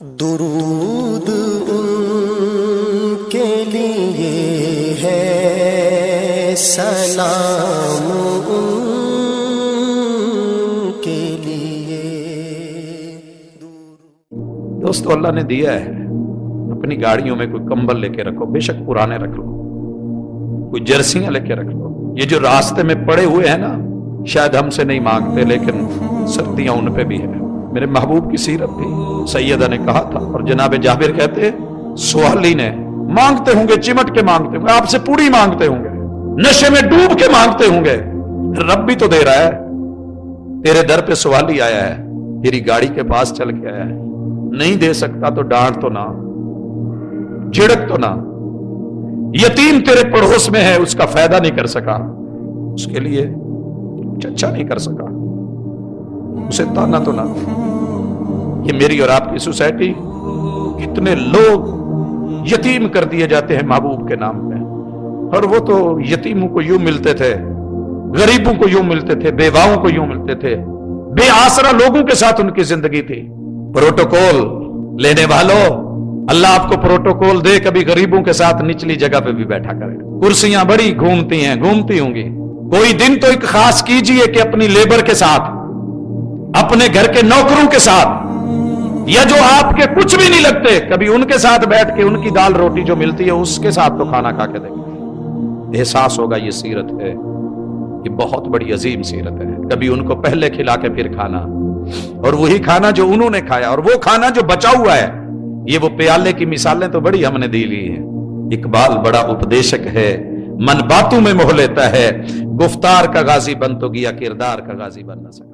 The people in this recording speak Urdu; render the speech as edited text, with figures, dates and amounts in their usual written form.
درود ان کے لیے ہے، سلام ان کے لیے۔ دوستو، اللہ نے دیا ہے، اپنی گاڑیوں میں کوئی کمبل لے کے رکھو، بے شک پرانے رکھ لو، کوئی جرسیاں لے کے رکھ لو۔ یہ جو راستے میں پڑے ہوئے ہیں نا، شاید ہم سے نہیں مانگتے، لیکن سردیاں ان پہ بھی ہے۔ میرے محبوب کی سیرت تھی، سیدہ نے کہا تھا، اور جناب جابر کہتے سوالی نے، مانگتے ہوں گے، چمٹ کے مانگتے ہوں گے، آپ سے پوری مانگتے ہوں گے، نشے میں ڈوب کے مانگتے ہوں گے، رب بھی تو دے رہا ہے۔ تیرے در پہ سوالی آیا ہے، تیری گاڑی کے پاس چل کے آیا ہے، نہیں دے سکتا تو ڈانٹ تو نہ، جھڑک تو نہ۔ یتیم تیرے پڑوس میں ہے، اس کا فائدہ نہیں کر سکا، اس کے لیے کچھ اچھا نہیں کر سکا، اسے تانا تو نہ۔ یہ میری اور آپ کی سوسائٹی، کتنے لوگ یتیم کر دیے جاتے ہیں محبوب کے نام پہ، اور وہ تو یتیموں کو یوں ملتے تھے، غریبوں کو یوں ملتے تھے، بیواؤں کو یوں ملتے تھے، بے آسرا لوگوں کے ساتھ ان کی زندگی تھی۔ پروٹوکول لینے والوں، اللہ آپ کو پروٹوکول دے، کبھی غریبوں کے ساتھ نچلی جگہ پہ بھی بیٹھا کرے۔ کرسیاں بڑی گھومتی ہیں، گھومتی ہوں گی، کوئی دن تو ایک خاص کیجئے کہ اپنی لیبر کے ساتھ، اپنے گھر کے نوکروں کے ساتھ، یا جو آپ کے کچھ بھی نہیں لگتے، کبھی ان کے ساتھ بیٹھ کے ان کی دال روٹی جو ملتی ہے اس کے ساتھ تو کھانا کھا کے دیکھیں، احساس ہوگا یہ سیرت ہے، یہ بہت بڑی عظیم سیرت ہے۔ کبھی ان کو پہلے کھلا کے پھر کھانا، اور وہی کھانا جو انہوں نے کھایا، اور وہ کھانا جو بچا ہوا ہے۔ یہ وہ پیالے کی مثالیں تو بڑی ہم نے دی لی ہیں۔ اقبال بڑا اپدیشک ہے، من باتوں میں موہ لیتا ہے، گفتار کا غازی بن تو گیا، کردار کا غازی بن نہ سکا۔